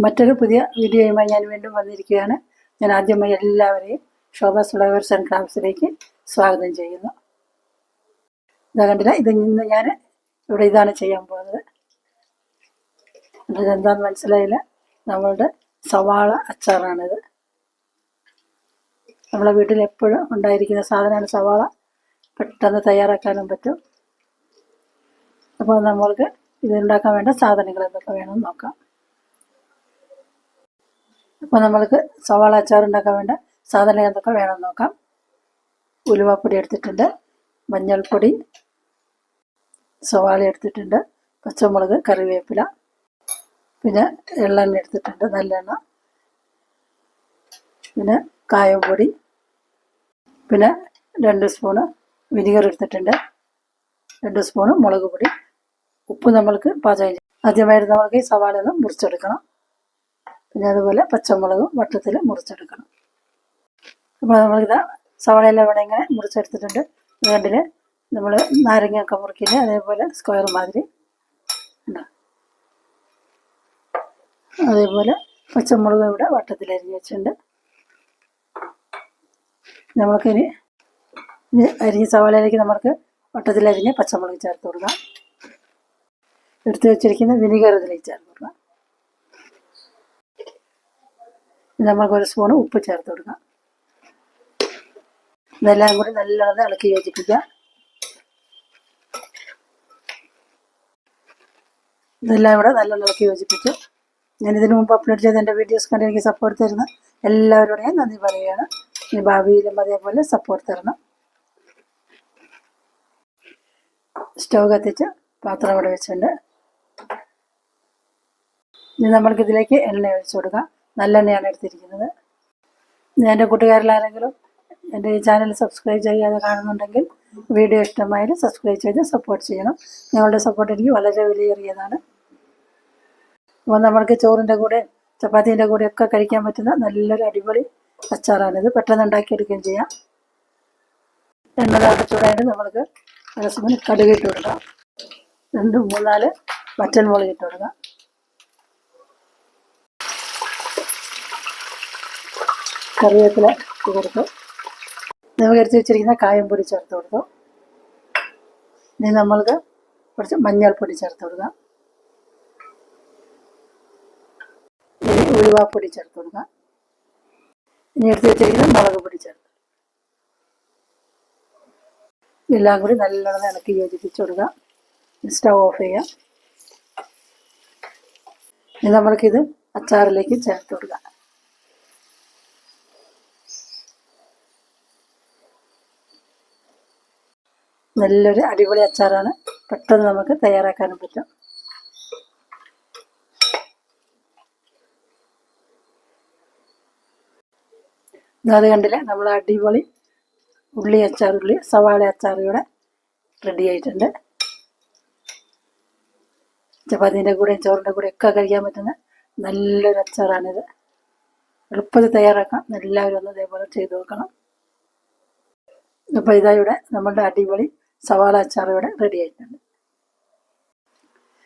മറ്റൊരു പുതിയ വീഡിയോയുമായി ഞാൻ വീണ്ടും വന്നിരിക്കുകയാണ്. ഞാൻ ആദ്യമായി എല്ലാവരെയും ശോഭാസ് ഫ്ലവേഴ്സ് ആൻഡ് ക്രാഫ്റ്റ്സിലേക്ക് സ്വാഗതം ചെയ്യുന്നു. ഇതാ കണ്ടില്ല, ഇന്ന് ഞാൻ ഇവിടെ ഇതാണ് ചെയ്യാൻ പോകുന്നത്. ഇതെന്താണെന്ന് മനസ്സിലായില്ല. നമ്മളുടെ സവാള അച്ചാറാണിത്. നമ്മളെ വീട്ടിൽ എപ്പോഴും ഉണ്ടായിരിക്കുന്ന സാധനമാണ് സവാള. പെട്ടെന്ന് തയ്യാറാക്കാനും പറ്റും. അപ്പോൾ നമ്മൾക്ക് ഇത് ഉണ്ടാക്കാൻ വേണ്ട സാധനങ്ങൾ എന്തൊക്കെ വേണമെന്ന് നോക്കാം. അപ്പോൾ നമ്മൾക്ക് സവാള അച്ചാർ ഉണ്ടാക്കാൻ വേണ്ട സാധനങ്ങൾ എന്തൊക്കെ വേണമെന്ന് നോക്കാം. ഉലുവാപ്പൊടി എടുത്തിട്ടുണ്ട്, മഞ്ഞൾപ്പൊടി, സവാള എടുത്തിട്ടുണ്ട്, പച്ചമുളക്, കറിവേപ്പില, പിന്നെ എള്ളെണ്ണ എടുത്തിട്ടുണ്ട്, നല്ലെണ്ണ, പിന്നെ കായപ്പൊടി, പിന്നെ 2 സ്പൂണ് വിനിഗർ എടുത്തിട്ടുണ്ട്, 2 സ്പൂണ് മുളക് പൊടി, ഉപ്പ് നമ്മൾക്ക് പാചകം ചെയ്യും. ആദ്യമായിട്ട് നമ്മൾക്ക് ഈ സവാള ഒന്ന് മുറിച്ചെടുക്കണം. പിന്നെ അതുപോലെ പച്ചമുളകും വട്ടത്തിൽ മുറിച്ചെടുക്കണം. അപ്പോൾ നമ്മളിതാ സവാളയെല്ലാം ഇവിടെ ഇങ്ങനെ മുറിച്ചെടുത്തിട്ടുണ്ട്. വേണ്ടില് നമ്മൾ നാരങ്ങയൊക്കെ മുറിക്കില്ല, അതേപോലെ സ്ക്വയർ മാതിരി ഉണ്ട്. അതേപോലെ പച്ചമുളക് ഇവിടെ വട്ടത്തിൽ അരിഞ്ഞ് വെച്ചിട്ടുണ്ട്. നമ്മൾക്കിനി അരിഞ്ഞ സവാളയിലേക്ക് നമ്മൾക്ക് വട്ടത്തിൽ അരിഞ്ഞ് പച്ചമുളക് ചേർത്ത് കൊടുക്കാം. എടുത്ത് വെച്ചിരിക്കുന്ന വിനിഗർ ഇതിലേക്ക് ചേർത്ത് കൊടുക്കാം. നമ്മൾക്ക് 1 സ്പൂണ് ഉപ്പ് ചേർത്ത് കൊടുക്കാം. ഇതെല്ലാം കൂടി നല്ലോണം ഇളക്കി യോജിപ്പിക്കുക. ഇതെല്ലാം ഇവിടെ നല്ലോണം ഇളക്കി യോജിപ്പിച്ചു. ഞാനിതിനു മുമ്പ് അപ്ലോഡ് ചെയ്ത എൻ്റെ വീഡിയോസ് കണ്ട് എനിക്ക് സപ്പോർട്ട് തരുന്ന എല്ലാവരോടും ഞാൻ നന്ദി പറയുകയാണ്. ഈ ഭാവിയിലും അതേപോലെ സപ്പോർട്ട് തരണം. സ്റ്റൗ കത്തിച്ച് പാത്രം ഇവിടെ വെച്ചിട്ടുണ്ട്. ഇനി നമ്മൾക്കിതിലേക്ക് എണ്ണ ഒഴിച്ചു കൊടുക്കാം. നല്ലെണ്ണയാണ് എടുത്തിരിക്കുന്നത്. എൻ്റെ കൂട്ടുകാരിലാരെങ്കിലും എൻ്റെ ഈ ചാനൽ സബ്സ്ക്രൈബ് ചെയ്യാതെ കാണുന്നുണ്ടെങ്കിൽ വീഡിയോ ഇഷ്ടമായാലും സബ്സ്ക്രൈബ് ചെയ്ത് സപ്പോർട്ട് ചെയ്യണം. നിങ്ങളുടെ സപ്പോർട്ട് എനിക്ക് വളരെ വിലയേറിയതാണ്. അപ്പോൾ നമ്മൾക്ക് ചോറിൻ്റെ കൂടെ ചപ്പാത്തീൻ്റെ കൂടെയൊക്കെ കഴിക്കാൻ പറ്റുന്ന നല്ലൊരു അടിപൊളി അച്ചാറാണിത്. പെട്ടെന്ന് ഉണ്ടാക്കിയെടുക്കുകയും ചെയ്യാം. എണ്ണ ചൂടായിട്ട് നമ്മൾക്ക് 1 സ്പൂൺ കടുക് ഇട്ട് കൊടുക്കാം. 2, 3, 4 വറ്റൽമുളക് ഇട്ട് കൊടുക്കാം. കറിവേപ്പില ഇട്ട് കൊടുത്തു. നമുക്ക് എടുത്ത് വെച്ചിരിക്കുന്ന കായംപൊടി ചേർത്ത് കൊടുത്തു. ഇനി നമ്മൾക്ക് കുറച്ച് മഞ്ഞൾപ്പൊടി ചേർത്ത് കൊടുക്കാം. ഇനി ഉലുവാപ്പൊടി ചേർത്ത് കൊടുക്കാം. ഇനി എടുത്ത് വെച്ചിരിക്കുന്ന മുളക് പൊടി ചേർത്ത് എല്ലാം കൂടി നല്ലോണം ഇളക്കി യോജിപ്പിച്ച് കൊടുക്കാം. സ്റ്റൗ ഓഫ് ചെയ്യാം. ഇനി നമ്മൾക്കിത് അച്ചാറിലേക്ക് ചേർത്ത് കൊടുക്കാം. നല്ലൊരു അടിപൊളി അച്ചാറാണ്. പെട്ടെന്ന് നമുക്ക് തയ്യാറാക്കാനും പറ്റും. അത് കണ്ടില്ലേ, നമ്മൾ അടിപൊളി സവാള അച്ചാർ ഇവിടെ റെഡി ആയിട്ടുണ്ട്. ചപ്പാത്തീൻ്റെ കൂടെയും ചോറിൻ്റെ കൂടെ ഒക്കെ കഴിക്കാൻ പറ്റുന്ന നല്ലൊരു അച്ചാറാണിത്. എളുപ്പത്തിൽ തയ്യാറാക്കാം. എല്ലാവരും ഒന്ന് ഇതേപോലെ ചെയ്ത് നോക്കണം. അപ്പോൾ ഇതാ ഇവിടെ നമ്മളുടെ അടിപൊളി സവാള അച്ചാർ ഇവിടെ റെഡി ആയിട്ടുണ്ട്.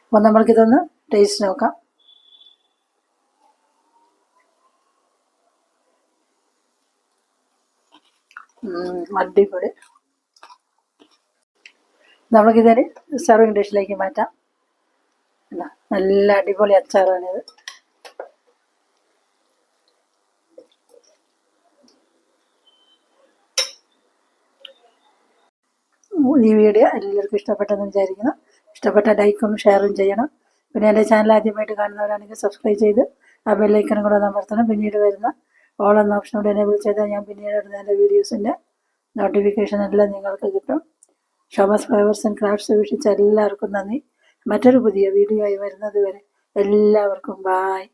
അപ്പോൾ നമ്മൾക്കിതൊന്ന് ടേസ്റ്റ് നോക്കാം. അടിപൊളി. നമുക്കിതൊരു സർവിങ് ഡിഷിലേക്ക് മാറ്റാം. നല്ല അടിപൊളി അച്ചാറാണിത്. ഈ വീഡിയോ എല്ലാവർക്കും ഇഷ്ടപ്പെട്ടെന്ന് വിചാരിക്കുന്നു. ഇഷ്ടപ്പെട്ട ലൈക്കും ഷെയറും ചെയ്യണം. പിന്നെ എൻ്റെ ചാനൽ ആദ്യമായിട്ട് കാണുന്നവരാണെങ്കിൽ സബ്സ്ക്രൈബ് ചെയ്ത് ആ ബെല്ലൈക്കനും കൂടെ അമർത്തണം. പിന്നീട് വരുന്ന ഓൾ എന്ന ഓപ്ഷനോട് എനേബിൾ ചെയ്താൽ ഞാൻ പിന്നീട് ഇടുന്ന എൻ്റെ വീഡിയോസിൻ്റെ നോട്ടിഫിക്കേഷൻ എല്ലാം നിങ്ങൾക്ക് കിട്ടും. ശോഭാസ് ഫ്ലവേഴ്സ് ആൻഡ് ക്രാഫ്റ്റ്സ് വീക്ഷിച്ച എല്ലാവർക്കും നന്ദി. മറ്റൊരു പുതിയ വീഡിയോ ആയി വരുന്നത് വരെ എല്ലാവർക്കും ബായ്.